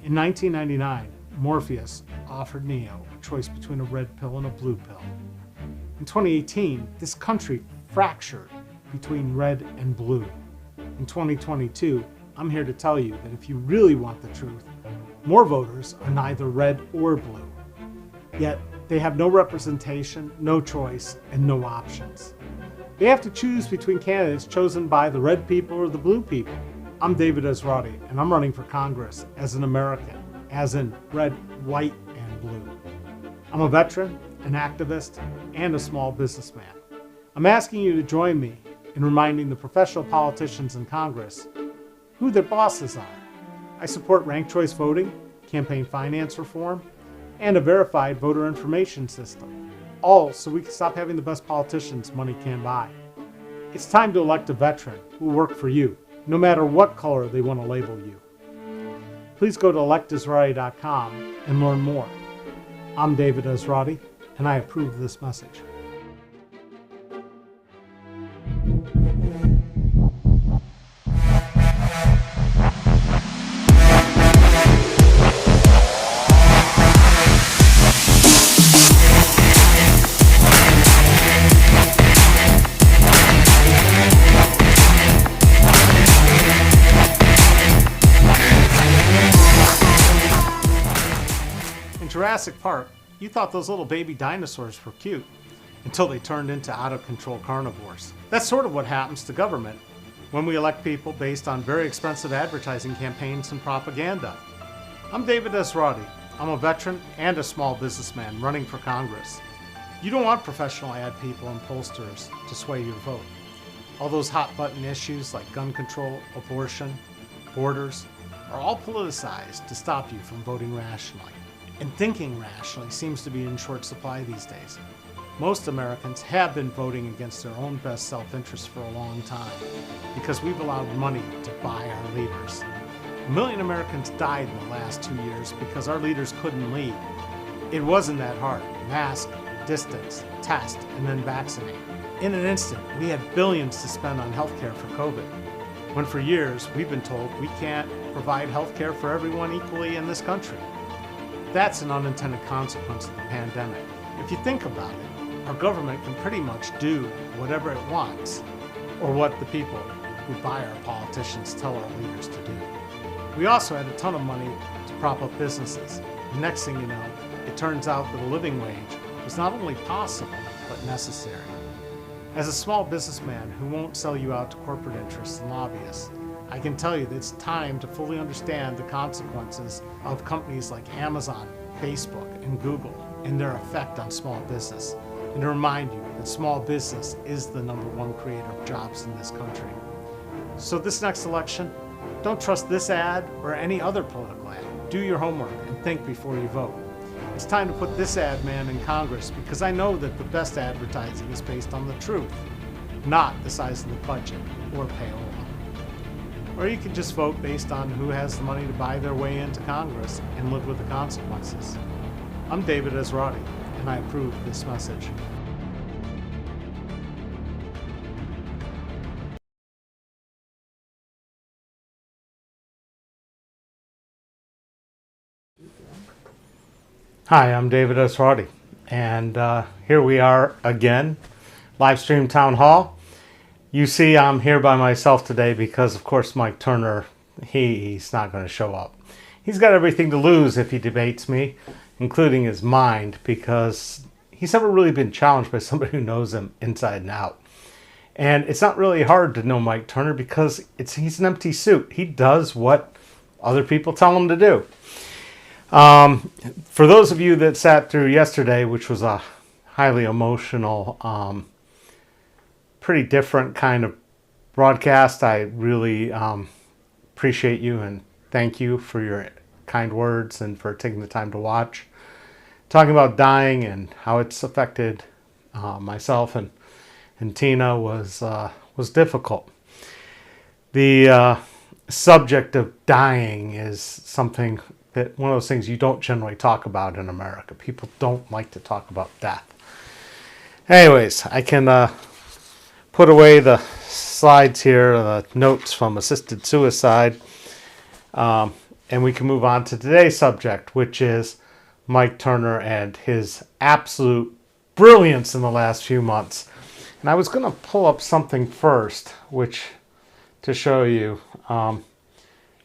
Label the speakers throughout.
Speaker 1: In 1999, Morpheus offered Neo a choice between a red pill and a blue pill. In 2018, this country fractured between red and blue. In 2022, I'm here to tell you that if you really want the truth, more voters are neither red or blue. Yet, they have no representation, no choice, and no options. They have to choose between candidates chosen by the red people or the blue people. I'm David Esrati, and I'm running for Congress as an American, as in red, white, and blue. I'm a veteran, an activist, and a small businessman. I'm asking you to join me in reminding the professional politicians in Congress who their bosses are. I support ranked choice voting, campaign finance reform, and a verified voter information system, all so we can stop having the best politicians money can buy. It's time to elect a veteran who will work for you, no matter what color they want to label you. Please go to electesrati.com and learn more. I'm David Esrati, and I approve this message. In Jurassic Park, you thought those little baby dinosaurs were cute until they turned into out-of-control carnivores. That's sort of what happens to government when we elect people based on very expensive advertising campaigns and propaganda. I'm David Esrati. I'm a veteran and a small businessman running for Congress. You don't want professional ad people and pollsters to sway your vote. All those hot-button issues like gun control, abortion, borders are all politicized to stop you from voting rationally. And thinking rationally seems to be in short supply these days. Most Americans have been voting against their own best self-interest for a long time because we've allowed money to buy our leaders. 1 million Americans died in the last 2 years because our leaders couldn't lead. It wasn't that hard. Mask, distance, test, and then vaccinate. In an instant, we had billions to spend on healthcare for COVID, when for years we've been told we can't provide healthcare for everyone equally in this country. That's an unintended consequence of the pandemic. If you think about it, our government can pretty much do whatever it wants, or what the people who buy our politicians tell our leaders to do. We also had a ton of money to prop up businesses. The next thing you know, it turns out that a living wage was not only possible, but necessary. As a small businessman who won't sell you out to corporate interests and lobbyists, I can tell you that it's time to fully understand the consequences of companies like Amazon, Facebook, and Google and their effect on small business, and to remind you that small business is the #1 creator of jobs in this country. So this next election, don't trust this ad or any other political ad. Do your homework and think before you vote. It's time to put this ad man in Congress because I know that the best advertising is based on the truth, not the size of the budget or payola. Or you can just vote based on who has the money to buy their way into Congress and live with the consequences. I'm David Esrati, and I approve this message. Hi, I'm David Esrati, and here we are again, live stream town hall. You see, I'm here by myself today because, of course, Mike Turner, he's not going to show up. He's got everything to lose if he debates me, including his mind, because he's never really been challenged by somebody who knows him inside and out. And it's not really hard to know Mike Turner because he's an empty suit. He does what other people tell him to do. For those of you that sat through yesterday, which was a highly emotional, pretty different kind of broadcast, I really appreciate you and thank you for your kind words and for taking the time to watch. Talking about dying and how it's affected myself and Tina was difficult. The subject of dying is something that one of those things you don't generally talk about in America. People don't like to talk about death. Anyways, I can put away the slides here, the notes from assisted suicide. and we can move on to today's subject, which is Mike Turner and his absolute brilliance in the last few months. And I was going to pull up something first, to show you,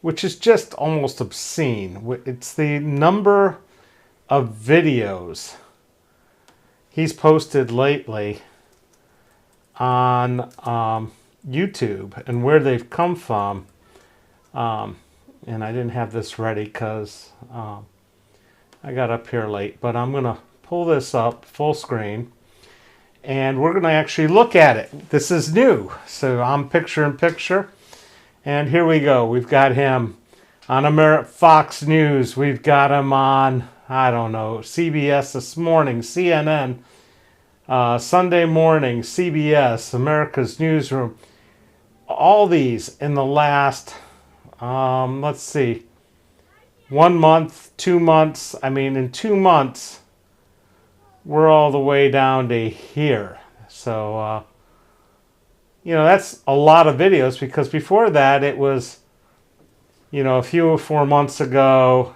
Speaker 1: which is just almost obscene. It's the number of videos he's posted lately on YouTube and where they've come from. And I didn't have this ready because I got up here late, but I'm going to pull this up full screen and we're going to actually look at it. This is new, so I'm picture in picture, and here we go. We've got him on Fox News. We've got him on, I don't know, CBS this morning, CNN, Sunday morning, CBS, America's Newsroom. All these in the last, let's see, 1 month, 2 months. I mean, in 2 months, we're all the way down to here. So, that's a lot of videos, because before that it was, a few 4 months ago,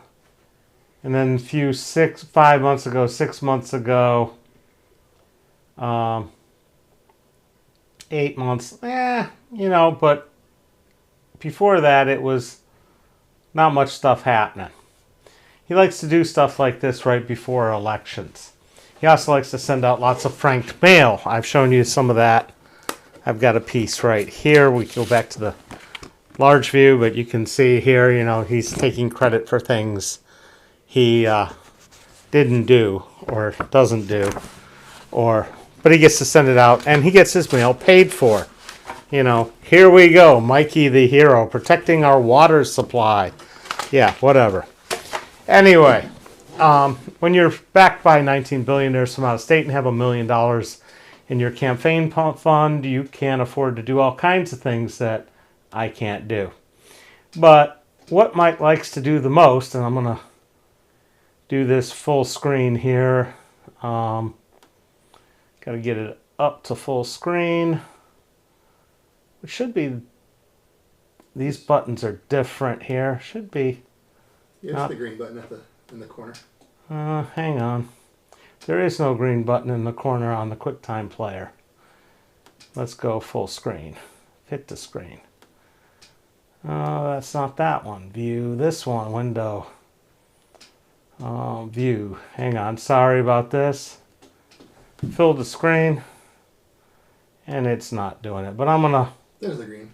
Speaker 1: and then a few 5 months ago, 6 months ago, 8 months, but before that it was not much stuff happening. He likes to do stuff like this right before elections. He also likes to send out lots of franked mail. I've shown you some of that. I've got a piece right here. We go back to the large view, but you can see here, he's taking credit for things he didn't do or doesn't do, but he gets to send it out, and he gets his mail paid for. Here we go, Mikey the hero, protecting our water supply. Yeah, whatever. Anyway, when you're backed by 19 billionaires from out of state and have $1 million in your campaign fund, you can afford to do all kinds of things that I can't do. But what Mike likes to do the most, and I'm going to do this full screen here. Got to get it up to full screen. It should be, these buttons are different here. Should be.
Speaker 2: Yeah, it's the green button in the corner.
Speaker 1: Hang on. There is no green button in the corner on the QuickTime player. Let's go full screen. Hit the screen. Oh, that's not that one. View this one. Window. View. Hang on. Sorry about this. Fill the screen. And it's not doing it. But I'm going to...
Speaker 2: There's the green.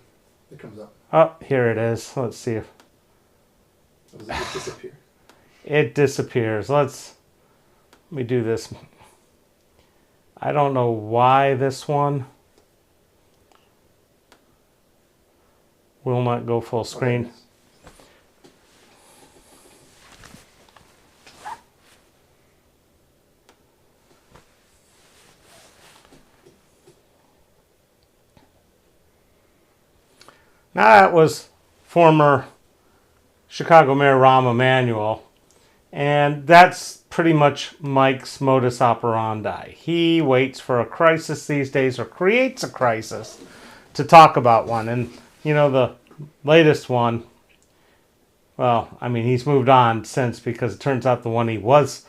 Speaker 2: It comes up.
Speaker 1: Oh, here it is. Let's see if...
Speaker 2: Or does it just disappear?
Speaker 1: It disappears. Let me do this. I don't know why this one will not go full screen. Now that was former Chicago Mayor Rahm Emanuel, and that's pretty much Mike's modus operandi. He waits for a crisis these days, or creates a crisis, to talk about one. And, the latest one, well, I mean, he's moved on since, because it turns out the one he was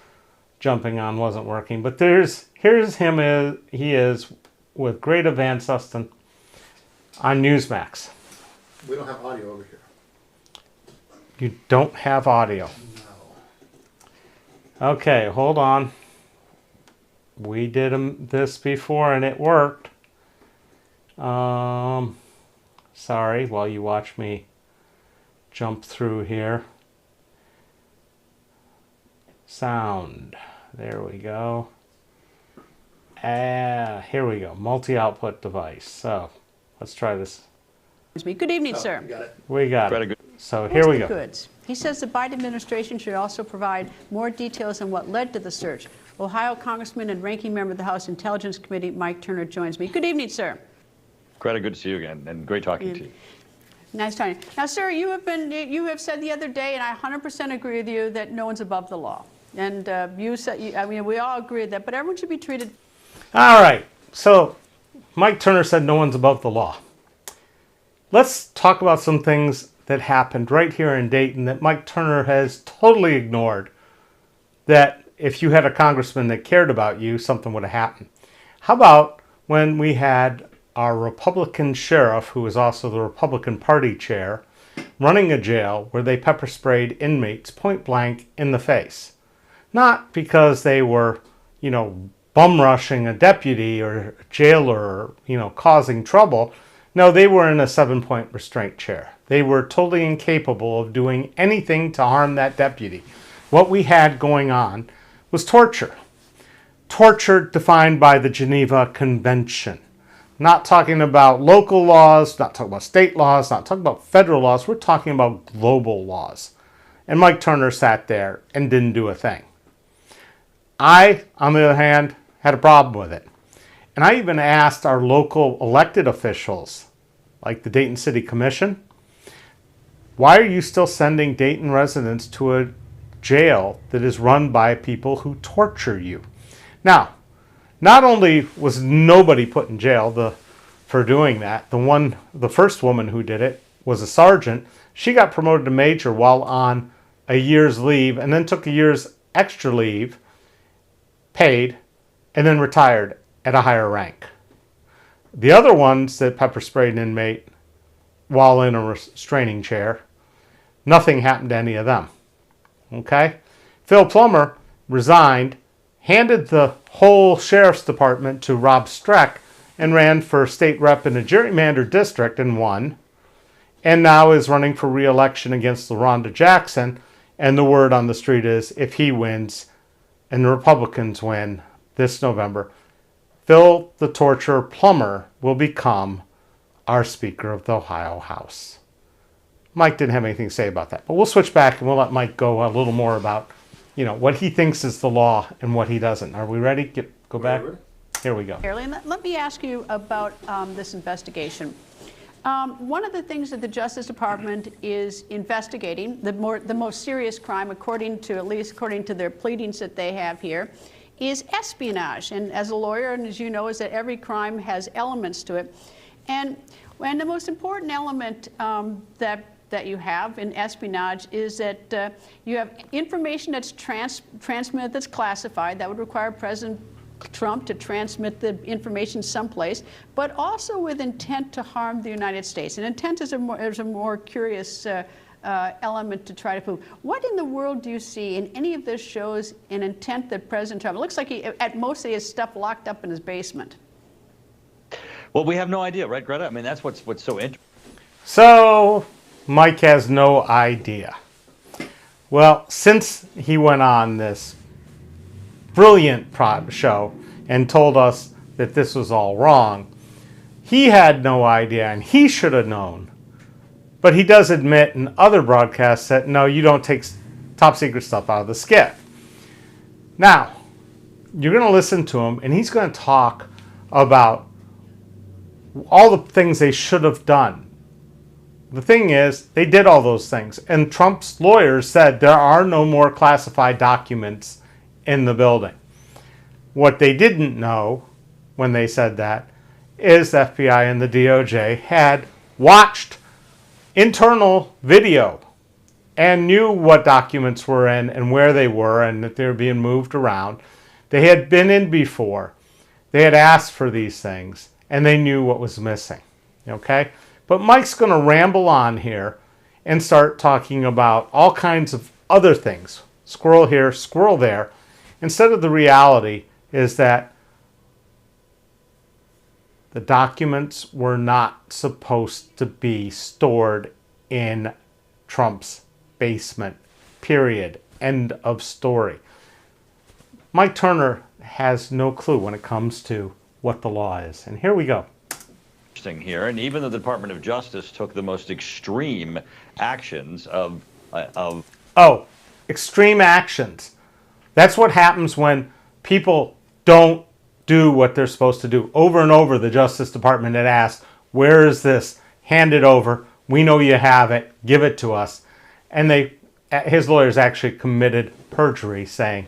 Speaker 1: jumping on wasn't working. But here's him, he is with Greta Van Susteren on Newsmax.
Speaker 2: We don't have audio over here.
Speaker 1: You don't have audio.
Speaker 2: No.
Speaker 1: Okay, hold on. We did this before and it worked. Sorry, while you watch me jump through here. Sound. There we go. Here we go. Multi-output device. So, let's try this.
Speaker 3: Good evening, sir.
Speaker 2: You got it.
Speaker 1: We got it. So here we go.
Speaker 3: Goods. He says the Biden administration should also provide more details on what led to the search. Ohio Congressman and Ranking Member of the House Intelligence Committee, Mike Turner, joins me. Good evening, sir.
Speaker 4: Greta, good to see you again, and great talking to you.
Speaker 3: Nice talking. Now, sir, you have said the other day, and I 100% agree with you, that no one's above the law. And you said, we all agree with that, but everyone should be treated.
Speaker 1: All right. So, Mike Turner said no one's above the law. Let's talk about some things that happened right here in Dayton that Mike Turner has totally ignored, that if you had a congressman that cared about you, something would have happened. How about when we had our Republican sheriff, who was also the Republican Party chair, running a jail where they pepper sprayed inmates point blank in the face? Not because they were, bum rushing a deputy or a jailer or, causing trouble. No, they were in a 7-point restraint chair. They were totally incapable of doing anything to harm that deputy. What we had going on was torture. Torture defined by the Geneva Convention. Not talking about local laws, not talking about state laws, not talking about federal laws. We're talking about global laws. And Mike Turner sat there and didn't do a thing. I, on the other hand, had a problem with it. And I even asked our local elected officials, like the Dayton City Commission, why are you still sending Dayton residents to a jail that is run by people who torture you? Now, not only was nobody put in jail for doing that, the first woman who did it was a sergeant. She got promoted to major while on a year's leave and then took a year's extra leave, paid, and then retired at a higher rank. The other ones that pepper sprayed an inmate while in a restraining chair, nothing happened to any of them. Okay? Phil Plummer resigned, handed the whole sheriff's department to Rob Streck, and ran for state rep in a gerrymandered district and won, and now is running for re-election against LaRonda Jackson. And the word on the street is, if he wins and the Republicans win this November, Phil the Torturer Plummer will become our Speaker of the Ohio House. Mike didn't have anything to say about that, but we'll switch back and we'll let Mike go a little more about, what he thinks is the law and what he doesn't. Are we ready? Go back. Here we go.
Speaker 3: Carolyn, let me ask you about this investigation. One of the things that the Justice Department is investigating, the most serious crime, according to their pleadings that they have here, is espionage. And as a lawyer, and as you know, is that every crime has elements to it. And the most important element that you have in espionage is that you have information that's transmitted that's classified. That would require President Trump to transmit the information someplace, but also with intent to harm the United States. And intent is a more curious element to try to prove. What in the world do you see in any of this shows an intent that President Trump, it looks like he, at most, he has stuff locked up in his basement?
Speaker 4: Well, we have no idea, right, Greta? I mean, that's what's so interesting.
Speaker 1: So, Mike has no idea. Well, since he went on this brilliant show and told us that this was all wrong, he had no idea, and he should have known. But he does admit in other broadcasts that, no, you don't take top secret stuff out of the SCIF. Now, you're going to listen to him, and he's going to talk about all the things they should have done. The thing is, they did all those things. And Trump's lawyers said there are no more classified documents in the building. What they didn't know when they said that is the FBI and the DOJ had watched internal video and knew what documents were in and where they were and that they were being moved around. They had been in before. They had asked for these things and they knew what was missing. Okay? But Mike's going to ramble on here and start talking about all kinds of other things. Squirrel here, squirrel there. Instead of the reality is that the documents were not supposed to be stored in Trump's basement. Period. End of story. Mike Turner has no clue when it comes to what the law is. And here we go.
Speaker 4: Here, and even the Department of Justice took the most extreme actions of
Speaker 1: extreme actions. That's what happens when people don't do what they're supposed to do. Over and over, the Justice Department had asked, where is this? Hand it over. We know you have it. Give it to us. And his lawyers actually committed perjury, saying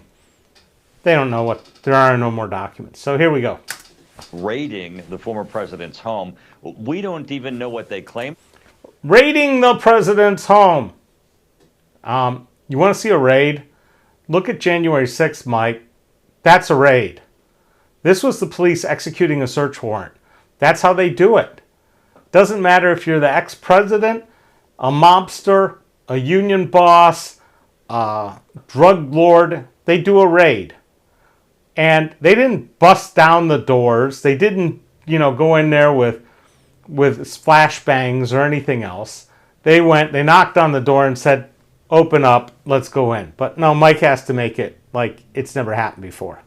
Speaker 1: they don't know there are no more documents. So here we go.
Speaker 4: Raiding the former president's home. We don't even know what they claim.
Speaker 1: Raiding the president's home. You want to see a raid? Look at January 6th, Mike. That's a raid. This was the police executing a search warrant. That's how they do it. Doesn't matter if you're the ex-president, a mobster, a union boss, a drug lord. They do a raid. And they didn't bust down the doors. They didn't, go in there with flashbangs or anything else. They knocked on the door and said, open up, let's go in. But no, Mike has to make it like it's never happened before.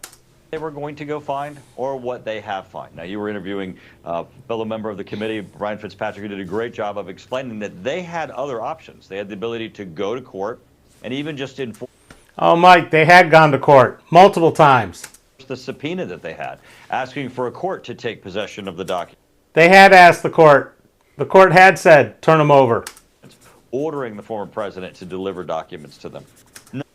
Speaker 4: They were going to go find or what they have found. Now, you were interviewing a fellow member of the committee, Brian Fitzpatrick, who did a great job of explaining that they had other options. They had the ability to go to court and even just enforce.
Speaker 1: Oh, Mike, they had gone to court multiple times.
Speaker 4: The subpoena that they had, asking for a court to take possession of the document.
Speaker 1: They had asked the court. The court had said, turn them over.
Speaker 4: Ordering the former president to deliver documents to them.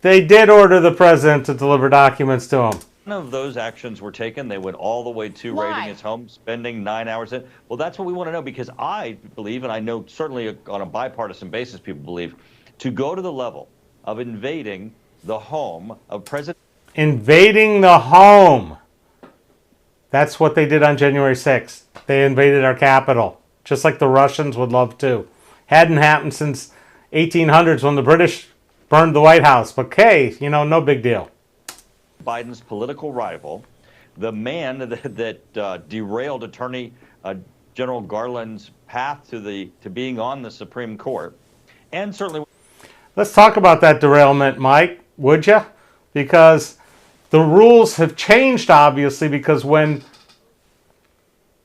Speaker 1: They did order the president to deliver documents to him.
Speaker 4: None of those actions were taken. They went all the way to raiding his home, spending 9 hours in. Well, that's what we want to know, because I believe, and I know certainly on a bipartisan basis people believe, to go to the level of invading the home of President.
Speaker 1: Invading the home. That's what they did on January 6th. They invaded our capital, just like the Russians would love to. Hadn't happened since 1800s when the British burned the White House. But hey, no big deal.
Speaker 4: Biden's political rival, the man that derailed Attorney General Garland's path to being on the Supreme Court, and certainly.
Speaker 1: Let's talk about that derailment, Mike, would you? Because the rules have changed, obviously, because when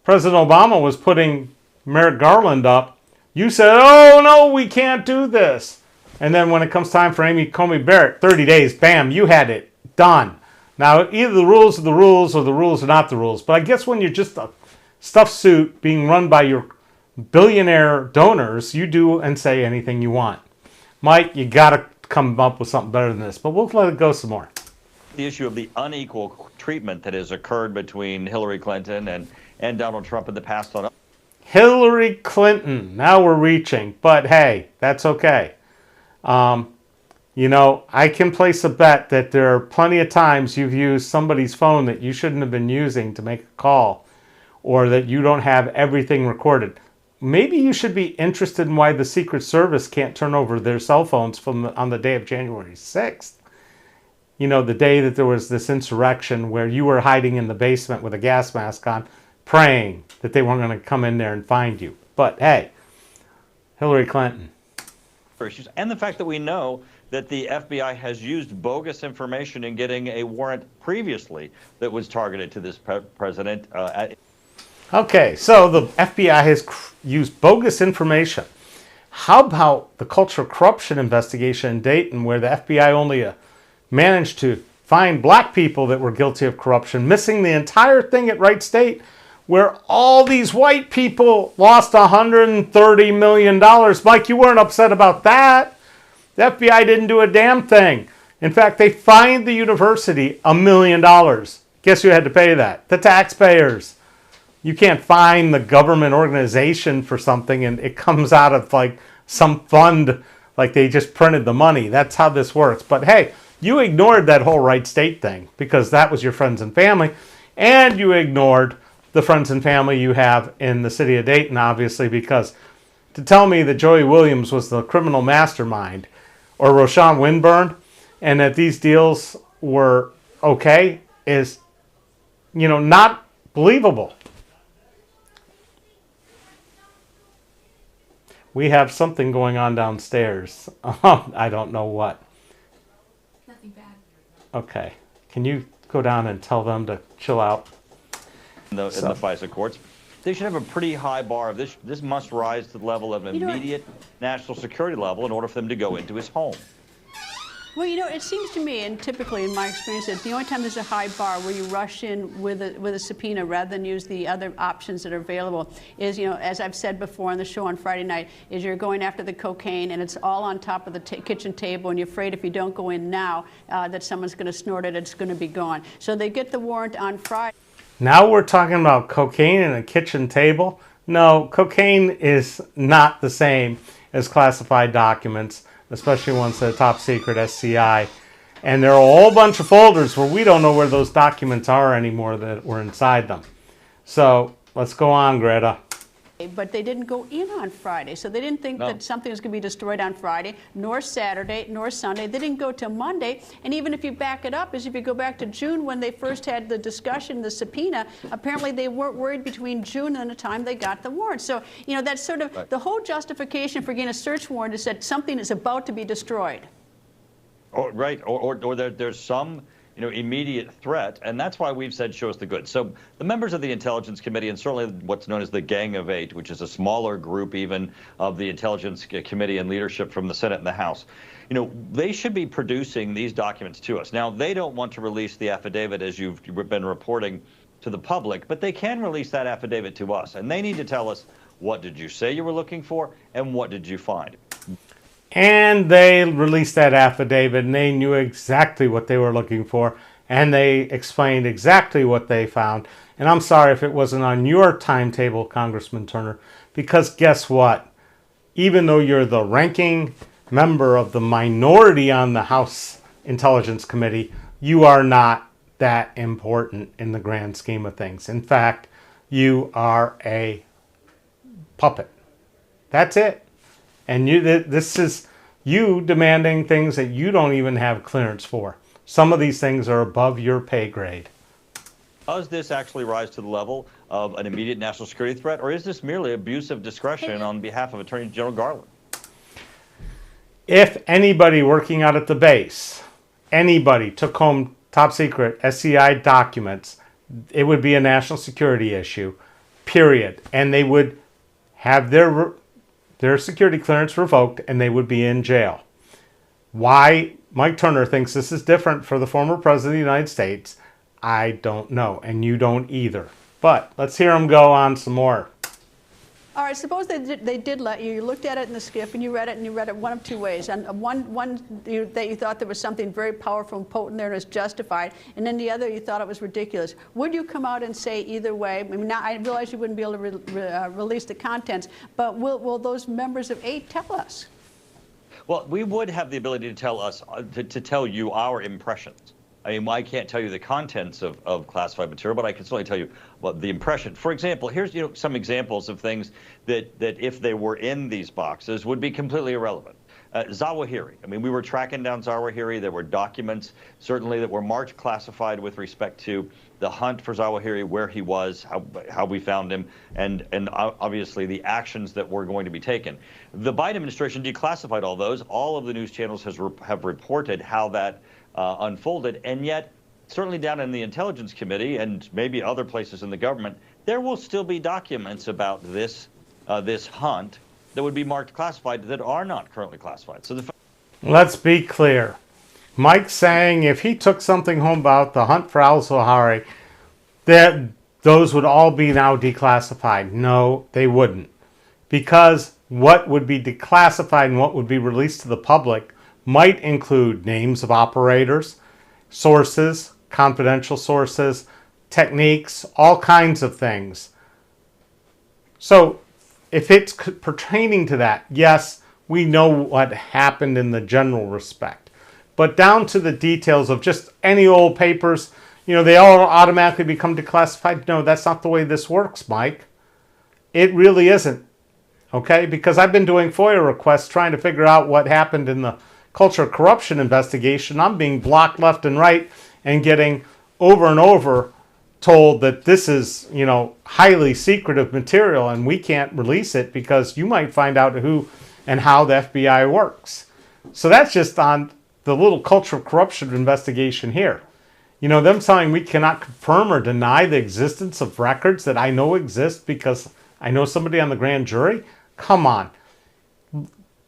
Speaker 1: President Obama was putting Merrick Garland up, you said, oh, no, we can't do this. And then when it comes time for Amy Coney Barrett, 30 days, bam, you had it done. Now, either the rules are the rules or the rules are not the rules. But I guess when you're just a stuffed suit being run by your billionaire donors, you do and say anything you want. Mike, you got to come up with something better than this. But we'll let it go some more.
Speaker 4: The issue of the unequal treatment that has occurred between Hillary Clinton and Donald Trump in the past on.
Speaker 1: Hillary Clinton. Now we're reaching. But hey, that's okay. I can place a bet that there are plenty of times you've used somebody's phone that you shouldn't have been using to make a call, or that you don't have everything recorded. Maybe you should be interested in why the Secret Service can't turn over their cell phones on the day of January 6th. The day that there was this insurrection where you were hiding in the basement with a gas mask on, praying that they weren't going to come in there and find you. But hey, Hillary Clinton.
Speaker 4: Issues, and the fact that we know that the FBI has used bogus information in getting a warrant previously that was targeted to this president.
Speaker 1: Okay, so the FBI has used bogus information. How about the cultural corruption investigation in Dayton, where the FBI only managed to find black people that were guilty of corruption, missing the entire thing at Wright State, where all these white people lost $130 million. Mike, you weren't upset about that. The FBI didn't do a damn thing. In fact, they fined the university $1 million. Guess who had to pay that? The taxpayers. You can't fine the government organization for something and it comes out of like some fund, like they just printed the money. That's how this works. But hey, you ignored that whole Wright State thing because that was your friends and family, and you ignored the friends and family you have in the city of Dayton, obviously, because to tell me that Joey Williams was the criminal mastermind, or Roshan Winburn, and that these deals were okay is, not believable. We have something going on downstairs. I don't know what.
Speaker 5: Nothing bad.
Speaker 1: Okay. Can you go down and tell them to chill out?
Speaker 4: In the FISA courts, they should have a pretty high bar of this. This must rise to the level of an immediate national security level in order for them to go into his home.
Speaker 3: Well, it seems to me, and typically in my experience, that the only time there's a high bar where you rush in with a subpoena rather than use the other options that are available is, as I've said before on the show on Friday night, is you're going after the cocaine and it's all on top of the kitchen table, and you're afraid if you don't go in now that someone's going to snort it, it's going to be gone. So they get the warrant on Friday.
Speaker 1: Now we're talking about cocaine and a kitchen table. No, cocaine is not the same as classified documents, especially ones that are top secret SCI. And there are a whole bunch of folders where we don't know where those documents are anymore that were inside them. So let's go on, Greta.
Speaker 3: But they didn't go in on Friday, so they didn't think that something was going to be destroyed on Friday, nor Saturday, nor Sunday. They didn't go till Monday. And even if you back it up, as if you go back to June when they first had the discussion, the subpoena, apparently they weren't worried between June and the time they got the warrant. So, you know, that's sort of the whole justification for getting a search warrant is that something is about to be destroyed.
Speaker 4: Or there's some immediate threat, and that's why we've said show us the goods. So the members of the Intelligence Committee, and certainly what's known as the Gang of Eight, which is a smaller group even of the Intelligence Committee and leadership from the Senate and the House, they should be producing these documents to us. Now, they don't want to release the affidavit as you've been reporting to the public, but they can release that affidavit to us, and they need to tell us, what did you say you were looking for, and what did you find?
Speaker 1: And they released that affidavit, and they knew exactly what they were looking for, and they explained exactly what they found. And I'm sorry if it wasn't on your timetable, Congressman Turner, because guess what? Even though you're the ranking member of the minority on the House Intelligence Committee, you are not that important in the grand scheme of things. In fact, you are a puppet. That's it. And this is you demanding things that you don't even have clearance for. Some of these things are above your pay grade.
Speaker 4: Does this actually rise to the level of an immediate national security threat, or is this merely abuse of discretion on behalf of Attorney General Garland?
Speaker 1: If anybody working out at the base, anybody took home top secret SCI documents, it would be a national security issue, period. And they would have their security clearance revoked, and they would be in jail. Why Mike Turner thinks this is different for the former president of the United States, I don't know, and you don't either. But let's hear him go on some more.
Speaker 3: All right, suppose they did let you. You looked at it in the SCIF, and you read it one of two ways. And that you thought there was something very powerful and potent there and was justified, and then the other you thought it was ridiculous. Would you come out and say either way? I mean, now I realize you wouldn't be able to release the contents, but will those members of 8 tell us?
Speaker 4: Well, we would have the ability to tell us to tell you our impressions. I mean, I can't tell you the contents of classified material, but I can certainly tell you what the impression. For example, here's some examples of things that if they were in these boxes would be completely irrelevant. Zawahiri. I mean, we were tracking down Zawahiri. There were documents certainly that were marked classified with respect to the hunt for Zawahiri, where he was, how we found him, and obviously the actions that were going to be taken. The Biden administration declassified all those. All of the news channels have reported how that unfolded, and yet certainly down in the Intelligence Committee and maybe other places in the government, there will still be documents about this hunt that would be marked classified that are not currently classified. So
Speaker 1: let's be clear. Mike's saying if he took something home about the hunt for al-Zawahiri, that those would all be now declassified. No, they wouldn't. Because what would be declassified and what would be released to the public might include names of operators, sources, confidential sources, techniques, all kinds of things. So if it's pertaining to that, yes, we know what happened in the general respect. But down to the details of just any old papers, they all automatically become declassified. No, that's not the way this works, Mike. It really isn't. Okay? Because I've been doing FOIA requests trying to figure out what happened in the culture of corruption investigation. I'm being blocked left and right and getting over and over told that this is, highly secretive material and we can't release it because you might find out who and how the FBI works. So that's just on the little culture of corruption investigation here. Them saying we cannot confirm or deny the existence of records that I know exist because I know somebody on the grand jury. Come on.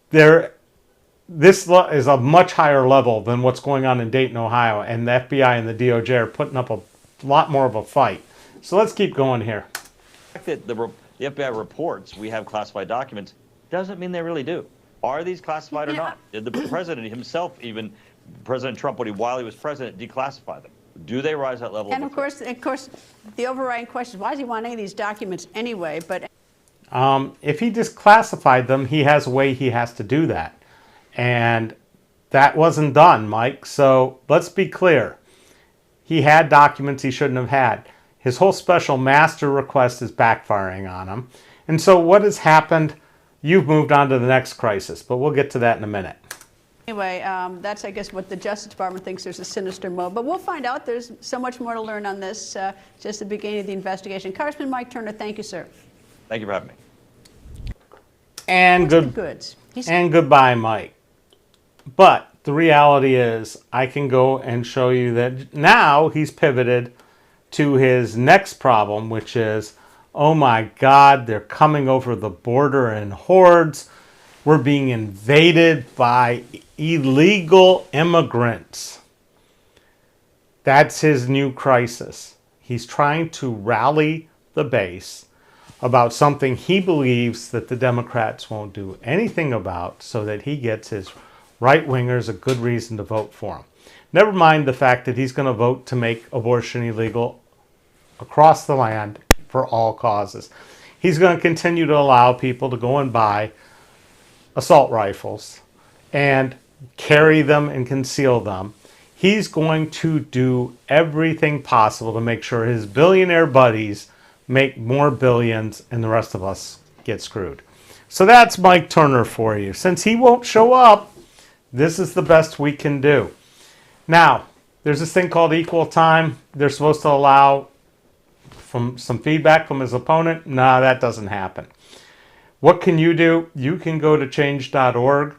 Speaker 1: This is a much higher level than what's going on in Dayton, Ohio, and the FBI and the DOJ are putting up a lot more of a fight. So let's keep going here.
Speaker 4: The fact that the FBI reports we have classified documents doesn't mean they really do. Are these classified or not? Did the president himself, even President Trump, while he was president, declassify them? Do they rise that level?
Speaker 3: And of course, the overriding question is, why does he want any of these documents anyway? But
Speaker 1: If he disclassified them, he has a way he has to do that. And that wasn't done, Mike. So let's be clear. He had documents he shouldn't have had. His whole special master request is backfiring on him. And so what has happened? You've moved on to the next crisis, but we'll get to that in a minute.
Speaker 3: Anyway, that's, I guess, what the Justice Department thinks there's a sinister motive. But we'll find out. There's so much more to learn on this. Just the beginning of the investigation. Congressman Mike Turner, thank you, sir.
Speaker 4: Thank you for having me.
Speaker 1: And
Speaker 3: Goods.
Speaker 1: And goodbye, Mike. But the reality is, I can go and show you that now he's pivoted to his next problem, which is, oh my God, they're coming over the border in hordes. We're being invaded by illegal immigrants. That's his new crisis. He's trying to rally the base about something he believes that the Democrats won't do anything about, so that he gets his right-wingers a good reason to vote for him. Never mind the fact that he's going to vote to make abortion illegal across the land for all causes. He's going to continue to allow people to go and buy assault rifles and carry them and conceal them. He's going to do everything possible to make sure his billionaire buddies make more billions and the rest of us get screwed. So that's Mike Turner for you. Since he won't show up, this is the best we can do. Now, there's this thing called equal time. They're supposed to allow from some feedback from his opponent. No, that doesn't happen. What can you do? You can go to change.org,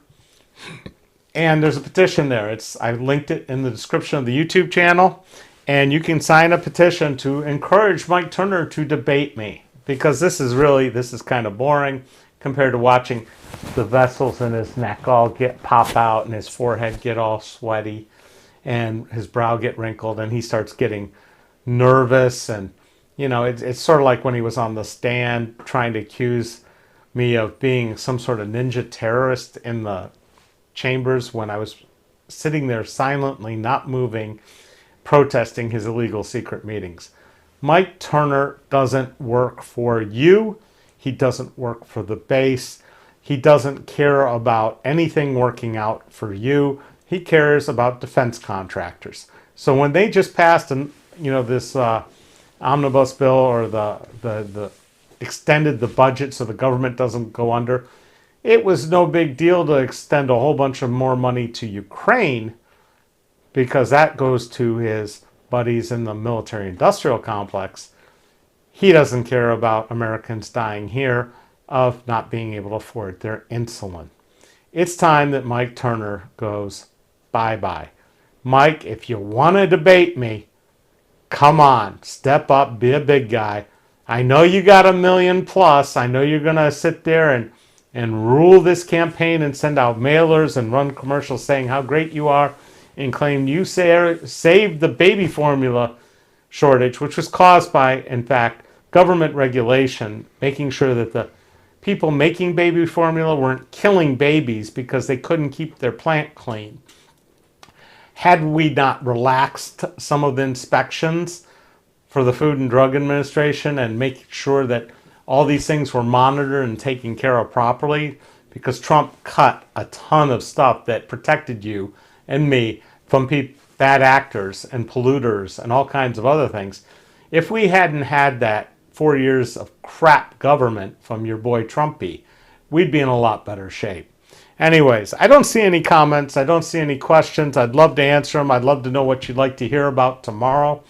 Speaker 1: and there's a petition there. I linked it in the description of the YouTube channel, and you can sign a petition to encourage Mike Turner to debate me, because this is kind of boring compared to watching the vessels in his neck all pop out and his forehead get all sweaty and his brow get wrinkled and he starts getting nervous. And it's sort of like when he was on the stand trying to accuse me of being some sort of ninja terrorist in the chambers when I was sitting there silently, not moving, protesting his illegal secret meetings. Mike Turner doesn't work for you. He doesn't work for the base. He doesn't care about anything working out for you. He cares about defense contractors. So when they just passed this omnibus bill, or the extended the budget so the government doesn't go under, it was no big deal to extend a whole bunch of more money to Ukraine, because that goes to his buddies in the military-industrial complex. He doesn't care about Americans dying here of not being able to afford their insulin. It's time that Mike Turner goes bye-bye. Mike, if you want to debate me, come on, step up, be a big guy. I know you got 1 million plus. I know you're going to sit there and rule this campaign and send out mailers and run commercials saying how great you are and claim you saved the baby formula shortage, which was caused by, in fact, government regulation, making sure that the people making baby formula weren't killing babies because they couldn't keep their plant clean. Had we not relaxed some of the inspections for the Food and Drug Administration and making sure that all these things were monitored and taken care of properly, because Trump cut a ton of stuff that protected you and me from bad actors and polluters and all kinds of other things. If we hadn't had that 4 years of crap government from your boy Trumpy, we'd be in a lot better shape. Anyways, I don't see any comments. I don't see any questions. I'd love to answer them. I'd love to know what you'd like to hear about tomorrow.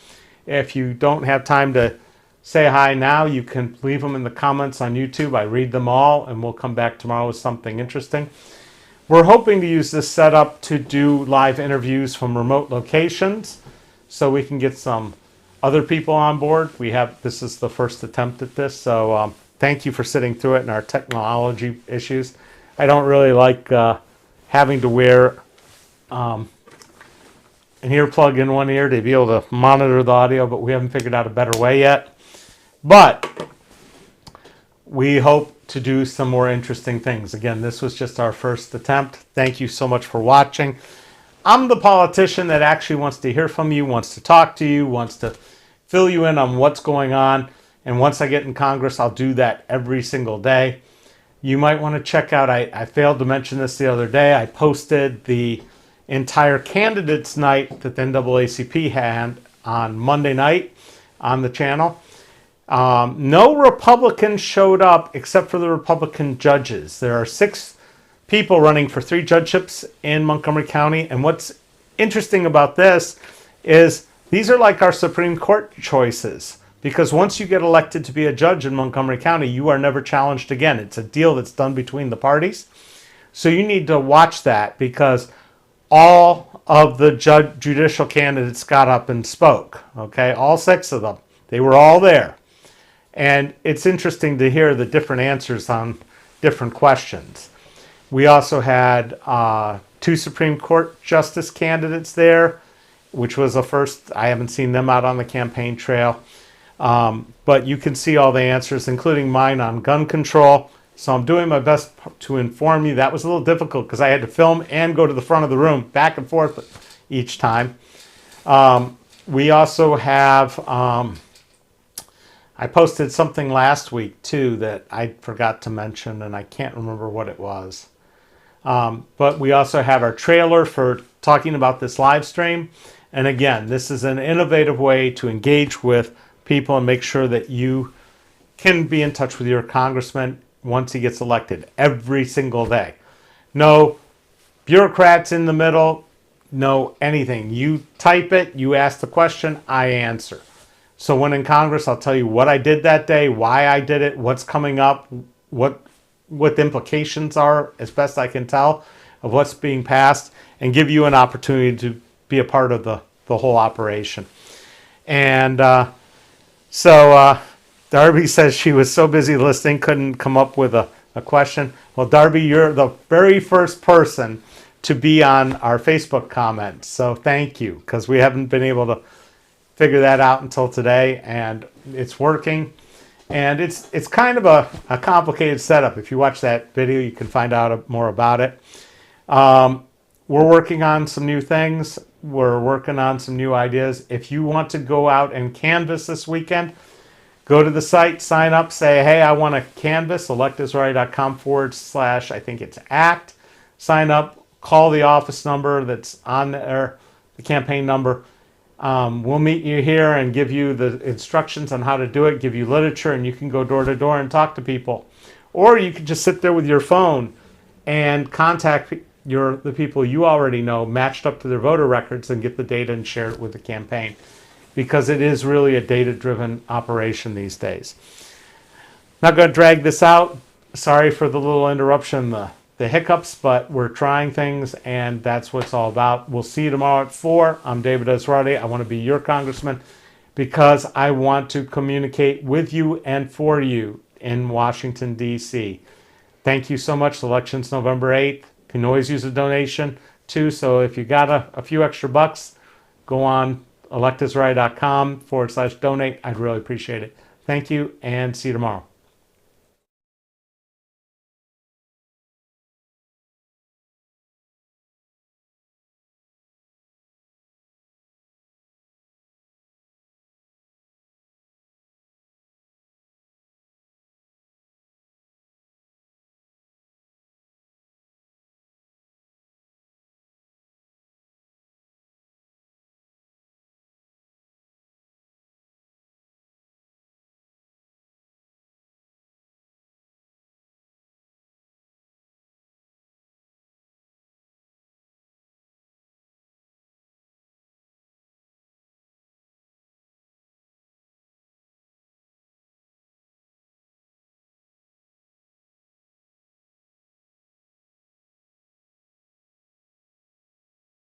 Speaker 1: If you don't have time to say hi now, you can leave them in the comments on YouTube. I read them all, and we'll come back tomorrow with something interesting. We're hoping to use this setup to do live interviews from remote locations so we can get some other people on board. This is the first attempt at this, so thank you for sitting through it and our technology issues. I don't really like having to wear an earplug in one ear to be able to monitor the audio, but we haven't figured out a better way yet. But we hope to do some more interesting things. Again, this was just our first attempt. Thank you so much for watching. I'm the politician that actually wants to hear from you, wants to talk to you, wants to fill you in on what's going on. And once I get in Congress, I'll do that every single day. You might want to check out, I failed to mention this the other day, I posted the entire candidates night that the NAACP had on Monday night on the channel. No Republicans showed up except for the Republican judges. There are 6 people running for 3 judgeships in Montgomery County. And what's interesting about this is these are like our Supreme Court choices. Because once you get elected to be a judge in Montgomery County, you are never challenged again. It's a deal that's done between the parties. So you need to watch that, because all of the judicial candidates got up and spoke. Okay, all 6 of them. They were all there. And it's interesting to hear the different answers on different questions. We also had 2 Supreme Court justice candidates there, which was a first. I haven't seen them out on the campaign trail. But you can see all the answers, including mine on gun control. So I'm doing my best to inform you. That was a little difficult because I had to film and go to the front of the room, back and forth each time. We also have, I posted something last week too that I forgot to mention, and I can't remember what it was. But we also have our trailer for talking about this live stream. And again, this is an innovative way to engage with people and make sure that you can be in touch with your congressman once he gets elected every single day. No bureaucrats in the middle, no anything. You type it, you ask the question, I answer. So when in Congress, I'll tell you what I did that day, why I did it, what's coming up, what the implications are, as best I can tell, of what's being passed, and give you an opportunity to be a part of the whole operation. And so Darby says she was so busy listening, couldn't come up with a question. Well, Darby, you're the very first person to be on our Facebook comments. So thank you, because we haven't been able to figure that out until today, and it's working. And it's kind of a complicated setup. If you watch that video, you can find out more about it. We're working on some new things. We're working on some new ideas. If you want to go out and canvass this weekend, go to the site, sign up, say, hey, I want to canvass, electesrati.com/, I think it's ACT. Sign up, call the office number that's on there, the campaign number. We'll meet you here and give you the instructions on how to do it, give you literature, and you can go door to door and talk to people. Or you can just sit there with your phone and contact the people you already know, matched up to their voter records, and get the data and share it with the campaign. Because it is really a data-driven operation these days. Not going to drag this out. Sorry for the little interruption, the hiccups, but we're trying things, and that's what it's all about. We'll see you tomorrow at 4. I'm David Esrati. I want to be your congressman because I want to communicate with you and for you in Washington, D.C. Thank you so much. The election's November 8th. You can always use a donation too, so if you got a few extra bucks, go on electesrati.com/donate. I'd really appreciate it. Thank you, and see you tomorrow.